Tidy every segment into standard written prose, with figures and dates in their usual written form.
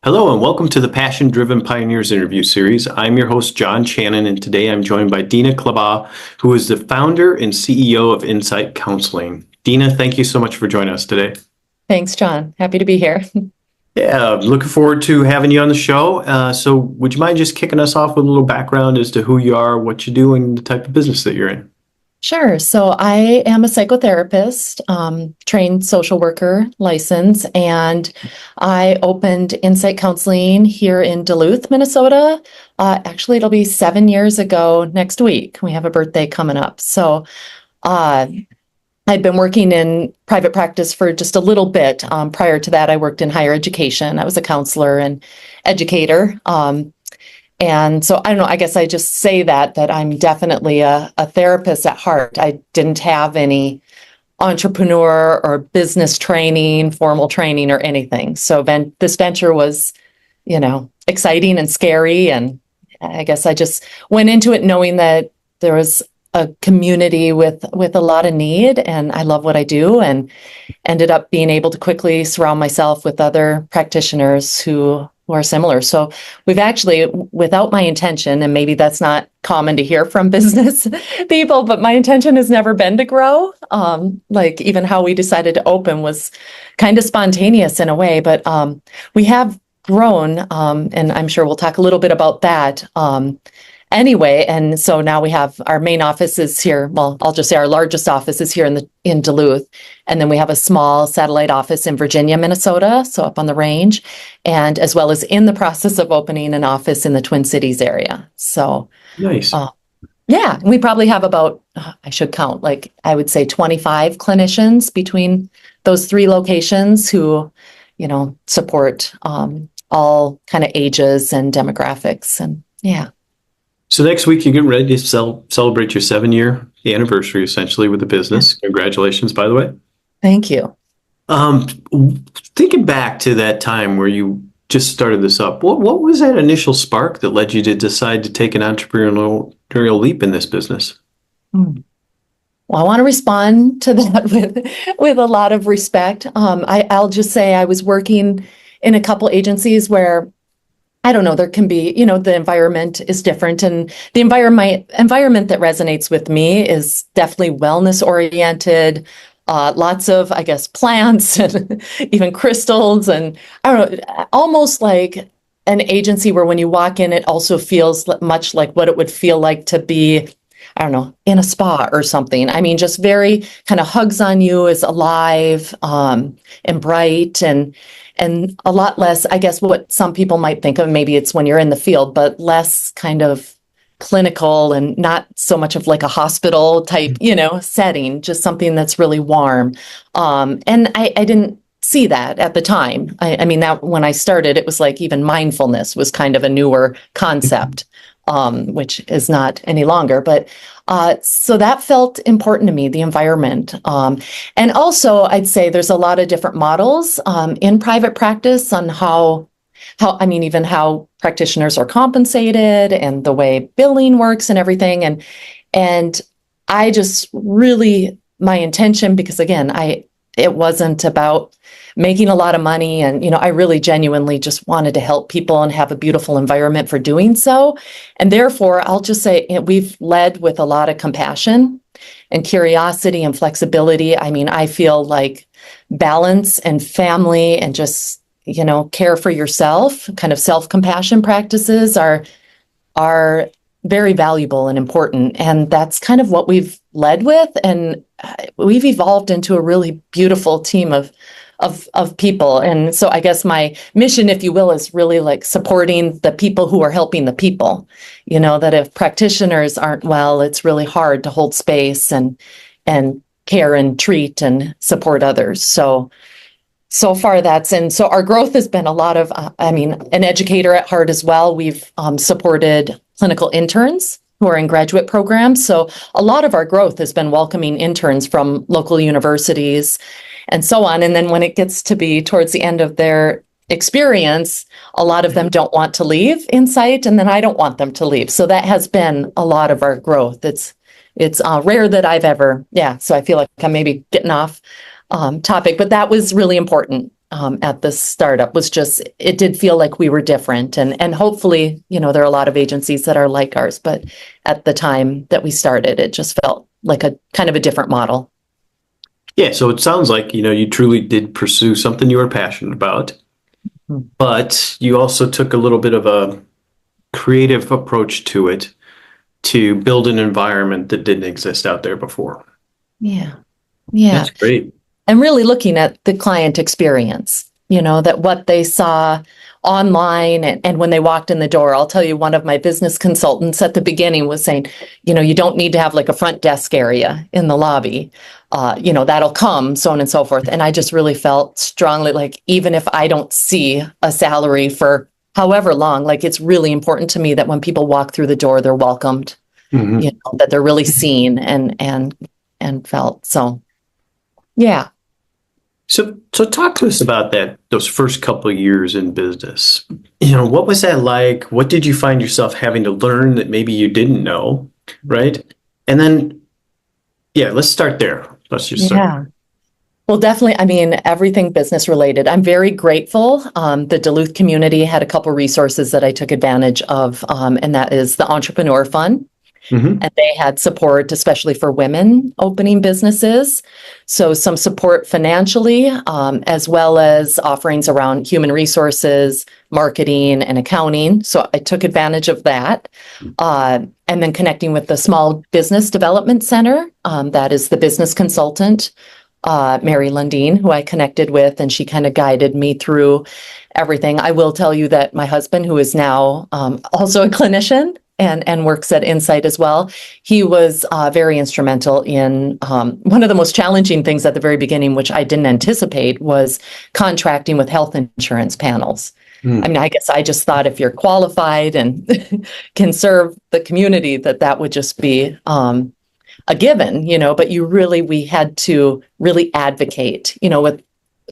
Hello and welcome to the Passion Driven Pioneers interview series. I'm your host, John Channon, and today I'm joined by Dina Clabaugh, who is the founder and CEO of Insight Counseling. Dina, thank you so much for joining us today. Thanks, John. Happy to be here. Yeah, looking forward to having you on the show. So would you mind just kicking us off with a little background as to who you are, what you do, and the type of business that you're in? Sure. So I am a psychotherapist, trained social worker license, and I opened Insight Counseling here in Duluth, Minnesota. Actually, it'll be 7 years ago next week. We have a birthday coming up. So I'd been working in private practice for just a little bit. Prior to that, I worked in higher education. I was a counselor and educator. And so I don't know, I guess I just say that I'm definitely a therapist at heart. I didn't have any entrepreneur or business training, formal training or anything. So this venture was, exciting and scary. And I guess I just went into it knowing that there was a community with a lot of need, and I love what I do, and ended up being able to quickly surround myself with other practitioners who are similar. So we've actually, without my intention, and maybe that's not common to hear from business people, but my intention has never been to grow. Like even how we decided to open was kind of spontaneous in a way, but we have grown, and I'm sure we'll talk a little bit about that. Anyway, and so now we have our main office is here. Well, I'll just say our largest office is here in Duluth, and then we have a small satellite office in Virginia, Minnesota, so up on the range, and as well as in the process of opening an office in the Twin Cities area. So, Nice. yeah, we probably have about I should count, like I would say 25 clinicians between those three locations who, support all kind of ages and demographics, and yeah. So next week you're getting ready to celebrate your 7-year anniversary, essentially, with the business. Congratulations, by the way. Thank you. Um, Thinking back to that time where you just started this up, what was that initial spark that led you to decide to take an entrepreneurial leap in this business? Hmm. Well, I want to respond to that with a lot of respect. I'll just say I was working in a couple agencies where I don't know, there can be, the environment is different, and the environment that resonates with me is definitely wellness oriented, lots of, I guess, plants and even crystals, and I don't know, almost like an agency where when you walk in, it also feels much like what it would feel like to be, I don't know, in a spa or something. I mean, just very kind of hugs on you, is alive, and bright, and a lot less, I guess, what some people might think of, maybe it's when you're in the field, but less kind of clinical and not so much of like a hospital type, setting, just something that's really warm. And I didn't see that at the time. I mean, that when I started, it was like even mindfulness was kind of a newer concept, which is not any longer. But so that felt important to me, the environment. And also, I'd say there's a lot of different models in private practice on I mean, even how practitioners are compensated and the way billing works and everything. And I just really, my intention, because again, it wasn't about making a lot of money. And, I really genuinely just wanted to help people and have a beautiful environment for doing so. And therefore, I'll just say we've led with a lot of compassion and curiosity and flexibility. I mean, I feel like balance and family and just, care for yourself, kind of self-compassion practices are very valuable and important. And that's kind of what we've led with. And we've evolved into a really beautiful team of people. And so I guess my mission, if you will, is really like supporting the people who are helping the people, that if practitioners aren't well, it's really hard to hold space and care and treat and support others. So far and so our growth has been a lot of, an educator at heart as well. We've supported clinical interns who are in graduate programs. So a lot of our growth has been welcoming interns from local universities and so on. And then when it gets to be towards the end of their experience, a lot of them don't want to leave Insight, and then I don't want them to leave. So that has been a lot of our growth. It's rare that I've ever, so I feel like I'm maybe getting off topic, but that was really important at this startup was just, it did feel like we were different. And hopefully, there are a lot of agencies that are like ours, but at the time that we started, it just felt like a kind of a different model. Yeah, so it sounds like, you truly did pursue something you were passionate about, but you also took a little bit of a creative approach to it to build an environment that didn't exist out there before. Yeah. Yeah. That's great. And really looking at the client experience, that what they saw online and when they walked in the door. I'll tell you, one of my business consultants at the beginning was saying, you don't need to have like a front desk area in the lobby. That'll come, so on and so forth. And I just really felt strongly like, even if I don't see a salary for however long, like it's really important to me that when people walk through the door, they're welcomed, that they're really seen and felt. So, yeah. So talk to us about those first couple of years in business. What was that like? What did you find yourself having to learn that maybe you didn't know, right? And then, let's start there. Let's just start. Yeah. Well, definitely. I mean, everything business related. I'm very grateful. The Duluth community had a couple resources that I took advantage of, and that is the Entrepreneur Fund. Mm-hmm. And they had support, especially for women opening businesses. So some support financially, as well as offerings around human resources, marketing, and accounting. So I took advantage of that. And then connecting with the Small Business Development Center, that is the business consultant, Mary Lundeen, who I connected with, and she kind of guided me through everything. I will tell you that my husband, who is now also a clinician, and works at Insight as well. He was very instrumental in one of the most challenging things at the very beginning, which I didn't anticipate, was contracting with health insurance panels. I mean, I guess I just thought if you're qualified and can serve the community, that would just be a given, but we had to really advocate, with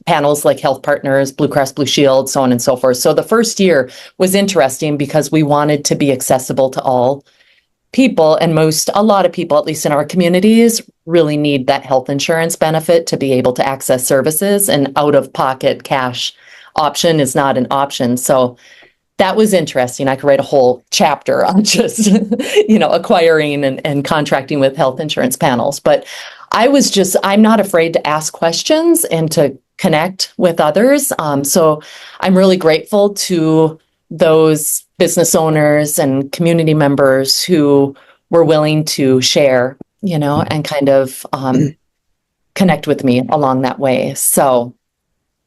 panels like Health Partners, Blue Cross Blue Shield, so on and so forth. So the first year was interesting because we wanted to be accessible to all people, and a lot of people, at least in our communities, really need that health insurance benefit to be able to access services, and out-of-pocket cash option is not an option. So that was interesting. I could write a whole chapter on just, acquiring and contracting with health insurance panels. But I'm not afraid to ask questions and to connect with others. So I'm really grateful to those business owners and community members who were willing to share, and kind of connect with me along that way. So,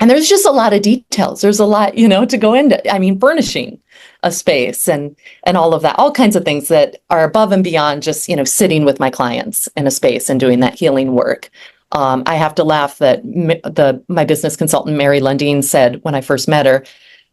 and there's just a lot of details. There's a lot, to go into. I mean, furnishing a space and all of that, all kinds of things that are above and beyond just, sitting with my clients in a space and doing that healing work. I have to laugh that my business consultant, Mary Lundeen, said when I first met her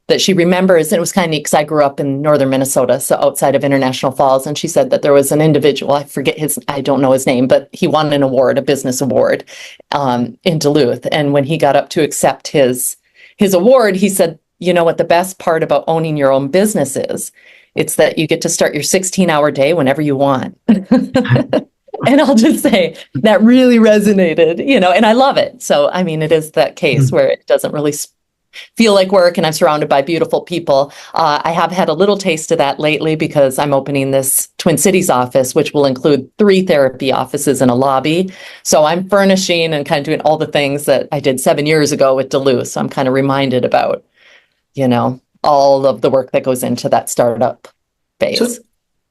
that she remembers, and it was kind of neat because I grew up in northern Minnesota, so outside of International Falls, and she said that there was an individual, I don't know his name, but he won an award, a business award, in Duluth. And when he got up to accept his award, he said, what the best part about owning your own business is? It's that you get to start your 16-hour day whenever you want. And I'll just say that really resonated, and I love it. So, I mean, it is that case where it doesn't really feel like work, and I'm surrounded by beautiful people. I have had a little taste of that lately because I'm opening this Twin Cities office, which will include 3 therapy offices and a lobby. So I'm furnishing and kind of doing all the things that I did 7 years ago with Duluth. So I'm kind of reminded about, all of the work that goes into that startup phase.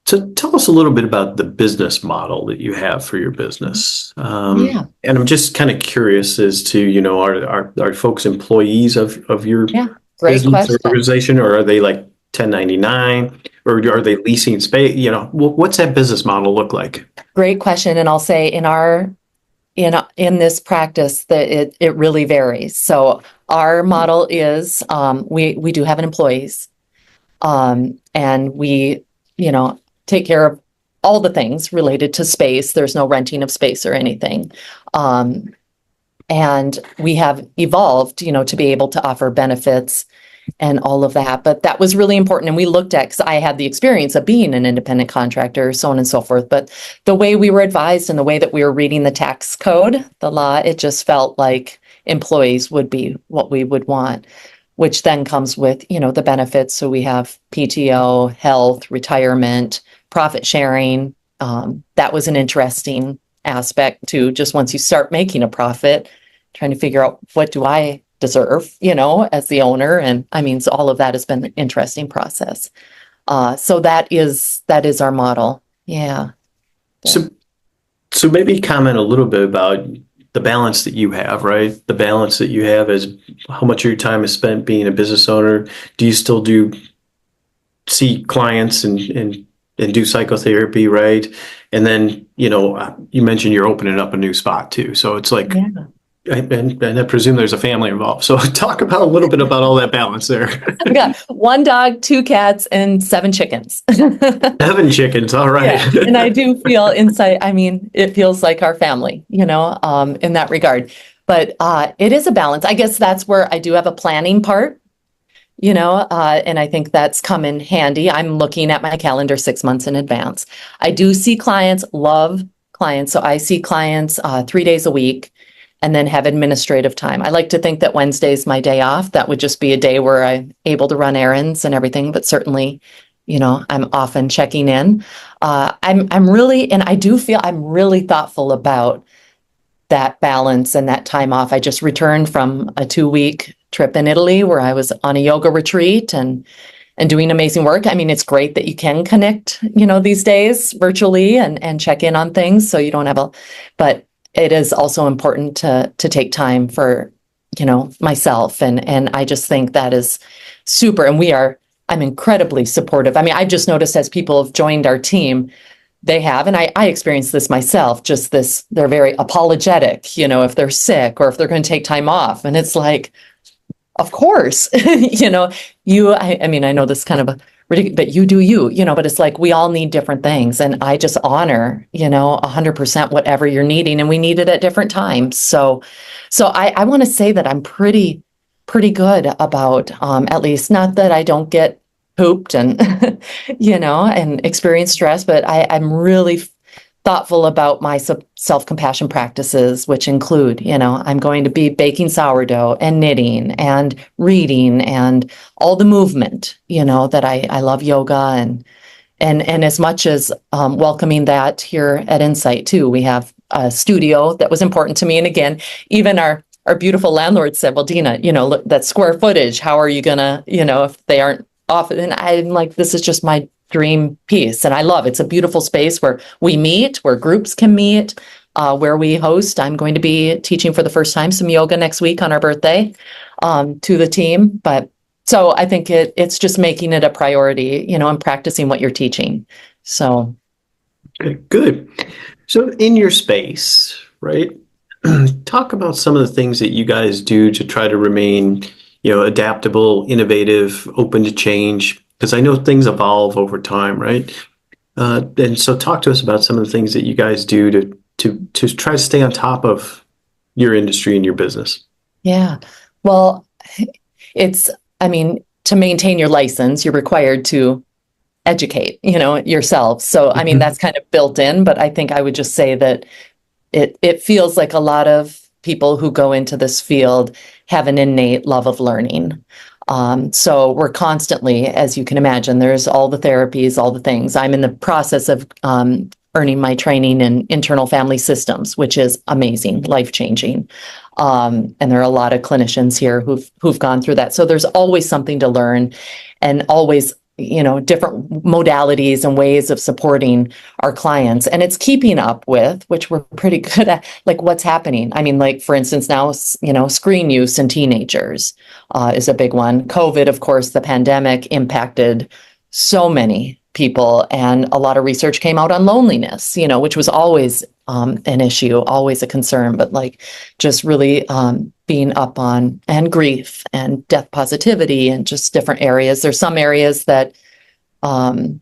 So tell us a little bit about the business model that you have for your business. And I'm just kind of curious as to, are folks employees of your Great business question. or organization, or are they like 1099, or are they leasing space? What's that business model look like? Great question. And I'll say in this practice that it really varies. So our model is we do have an employees, and we take care of all the things related to space. There's no renting of space or anything. And we have evolved, to be able to offer benefits and all of that. But that was really important. And we looked at, because I had the experience of being an independent contractor, so on and so forth. But the way we were advised and the way that we were reading the tax code, the law, it just felt like employees would be what we would want, which then comes with, the benefits. So we have PTO, health, retirement, profit sharing. That was an interesting aspect too. Just once you start making a profit, trying to figure out what do I deserve, as the owner. And so all of that has been an interesting process. So that is our model. Yeah. So, so maybe comment a little bit about the balance that you have, right? The balance that you have is how much of your time is spent being a business owner. Do you still see clients and do psychotherapy, right? And then, you mentioned you're opening up a new spot too. So it's like, Yeah. and I presume there's a family involved. So talk about a little bit about all that balance there. I've got 1 dog, 2 cats, and 7 chickens. 7 chickens. All right. Yeah. And I do feel inside, it feels like our family, in that regard. But it is a balance. I guess that's where I do have a planning part, and I think that's come in handy. I'm looking at my calendar 6 months in advance. I do see clients, love clients. So I see clients 3 days a week and then have administrative time. I like to think that Wednesday is my day off. That would just be a day where I'm able to run errands and everything, but certainly, I'm often checking in. I'm really, and I do feel I'm really thoughtful about that balance and that time off. I just returned from a 2-week trip in Italy where I was on a yoga retreat and doing amazing work. It's great that you can connect, these days virtually and check in on things. So you don't have but it is also important to take time for, myself. And I just think that is super. And I'm incredibly supportive. I've just noticed as people have joined our team, they have, and I experienced this myself, just this, they're very apologetic, if they're sick or if they're going to take time off. And it's like, of course, I know this is kind of a ridiculous, but you do you, but it's like, we all need different things. And I just honor, 100% whatever you're needing, and we need it at different times. So I want to say that I'm pretty good about, at least not that I don't get pooped and, and experience stress, but I'm really thoughtful about my self-compassion practices, which include, I'm going to be baking sourdough and knitting and reading and all the movement, that I love yoga and as much as welcoming that here at Insight too. We have a studio that was important to me. And again, even our beautiful landlord said, well, Dina, look, that square footage, how are you gonna, if they aren't off? And I'm like, this is just my dream piece. And I love it's a beautiful space where we meet, where groups can meet, where we host. I'm going to be teaching for the first time some yoga next week on our birthday to the team. But so I think it's just making it a priority, and practicing what you're teaching. So. Okay, good. So in your space, right? Talk about some of the things that you guys do to try to remain, adaptable, innovative, open to change. Because I know things evolve over time, right? And so talk to us about some of the things that you guys do to try to stay on top of your industry and your business. Yeah. Well, to maintain your license, you're required to educate, yourself. So, that's kind of built in, but I think I would just say that it feels like a lot of people who go into this field have an innate love of learning. So we're constantly, as you can imagine, there's all the therapies, all the things. I'm in the process of earning my training in internal family systems, which is amazing, life-changing. And there are a lot of clinicians here who've gone through that. So there's always something to learn, and always, different modalities and ways of supporting our clients. And it's keeping up with, which we're pretty good at, like what's happening. Like, for instance, now, screen use in teenagers is a big one. COVID, of course, the pandemic impacted so many people, and a lot of research came out on loneliness, which was always an issue, always a concern, but like just really being up on, and grief and death positivity and just different areas. There's some areas that, I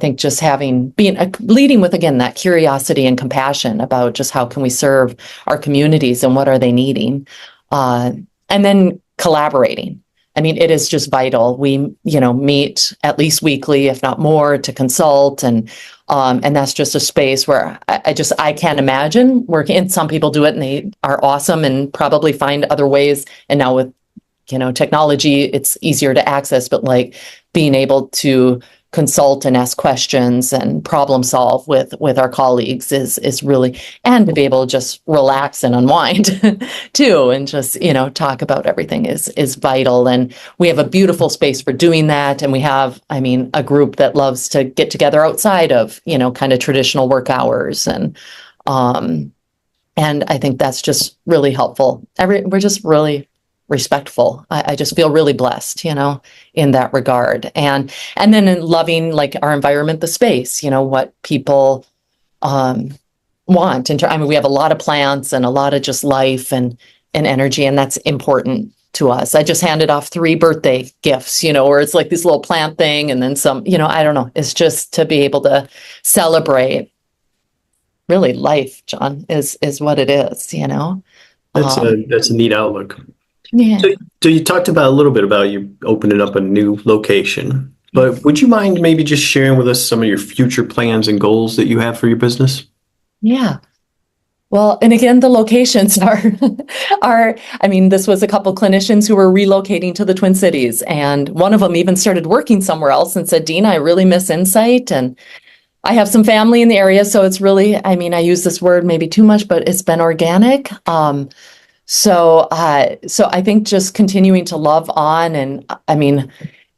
think just leading with, again, that curiosity and compassion about just how can we serve our communities and what are they needing, and then collaborating. It is just vital. We, meet at least weekly, if not more, to consult and And that's just a space where I can't imagine working, and some people do it and they are awesome and probably find other ways. And now with, technology, it's easier to access, but like being able to consult and ask questions and problem solve with our colleagues is really, and to be able to just relax and unwind too, and just, talk about everything is vital. And we have a beautiful space for doing that. And we have, a group that loves to get together outside of, kind of traditional work hours. And I think that's just really helpful. We're just really respectful. I just feel really blessed, in that regard. And then in loving like our environment, the space, what people want. We have a lot of plants and a lot of just life and energy, and that's important to us. I just handed off 3 birthday gifts, where it's like this little plant thing and then some, I don't know. It's just to be able to celebrate really life, John, is what it is, That's a neat outlook. Yeah. So you talked about a little bit about you opening up a new location, but would you mind maybe just sharing with us some of your future plans and goals that you have for your business? Yeah. Well, and again, the locations this was a couple clinicians who were relocating to the Twin Cities, and one of them even started working somewhere else and said, Dina, I really miss Insight, and I have some family in the area. So it's really, I use this word maybe too much, but it's been organic. So I think just continuing to love on, and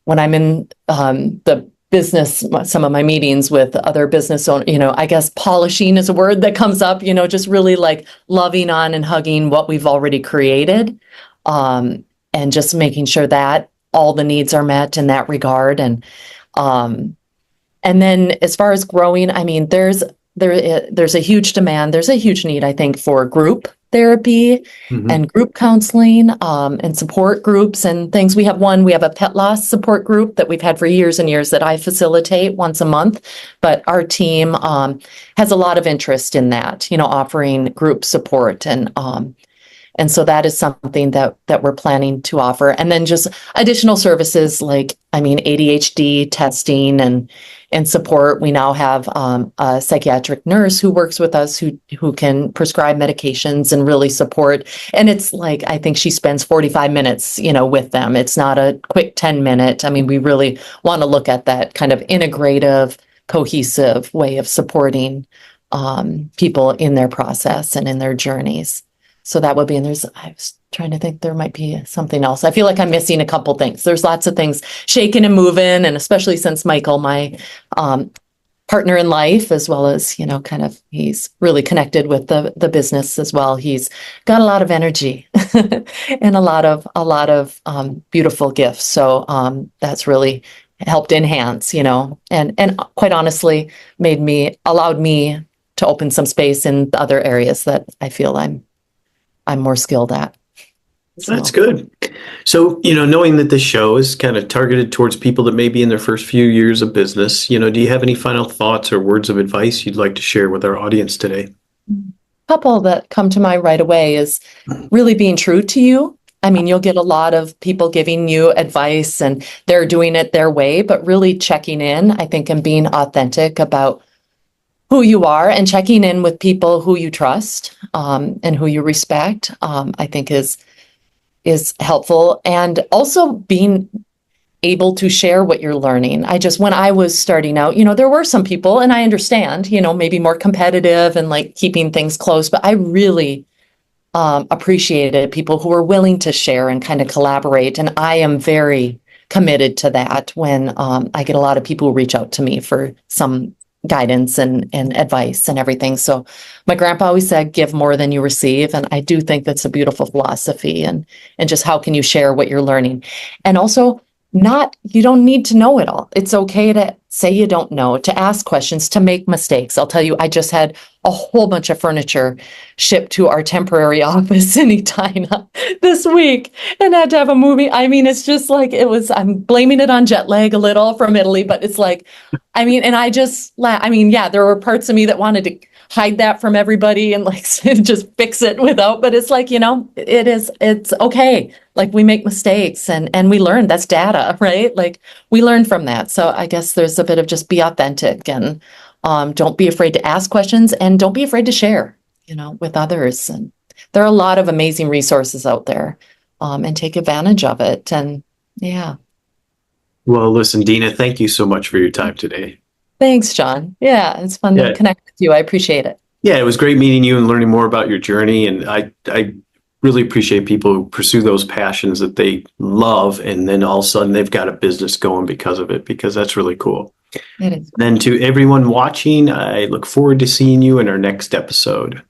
when I'm in the business, some of my meetings with other business owners, I guess polishing is a word that comes up, just really like loving on and hugging what we've already created, and just making sure that all the needs are met in that regard. And then as far as growing, there's a huge demand, there's a huge need, I think, for group therapy and group counseling, and support groups and things. We have a pet loss support group that we've had for years and years that I facilitate once a month, but our team has a lot of interest in that, offering group support. And so that is something that we're planning to offer. And then just additional services like, ADHD testing and support. We now have a psychiatric nurse who works with us who can prescribe medications and really support. And it's like, I think she spends 45 minutes, with them. It's not a quick 10-minute. We really want to look at that kind of integrative, cohesive way of supporting people in their process and in their journeys. So that would be, and I was trying to think there might be something else. I feel like I'm missing a couple things. There's lots of things shaking and moving, and especially since Michael, my partner in life, as well as, he's really connected with the business as well. He's got a lot of energy and a lot of beautiful gifts. So that's really helped enhance, and quite honestly, allowed me to open some space in the other areas that I feel I'm more skilled at. So. That's good. So, knowing that this show is kind of targeted towards people that may be in their first few years of business, do you have any final thoughts or words of advice you'd like to share with our audience today? A couple that come to mind right away is really being true to you. You'll get a lot of people giving you advice and they're doing it their way, but really checking in, I think, and being authentic about who you are and checking in with people who you trust and who you respect, I think is helpful. And also being able to share what you're learning. When I was starting out, there were some people, and I understand, maybe more competitive and like keeping things close, but I really appreciated people who were willing to share and kind of collaborate. And I am very committed to that when I get a lot of people who reach out to me for some guidance and advice and everything. So my grandpa always said, give more than you receive. And I do think that's a beautiful philosophy, and just how can you share what you're learning? And also you don't need to know it all. It's okay to say you don't know, to ask questions, to make mistakes. I'll tell you, I just had a whole bunch of furniture shipped to our temporary office in Edina this week and had to have a movie. It's just like, I'm blaming it on jet lag a little from Italy, but it's like, and I just, there were parts of me that wanted to hide that from everybody and like just fix it without, but it's like, it's okay. Like we make mistakes and we learn. That's data, right? Like we learn from that. So I guess there's a bit of just be authentic and Don't be afraid to ask questions and don't be afraid to share, with others. And there are a lot of amazing resources out there, and take advantage of it. And yeah. Well, listen, Dina, thank you so much for your time today. Thanks, John. Yeah, it's fun to connect with you. I appreciate it. Yeah, it was great meeting you and learning more about your journey. And I really appreciate people who pursue those passions that they love, and then all of a sudden they've got a business going because of it, because that's really cool. It is. Then to everyone watching, I look forward to seeing you in our next episode.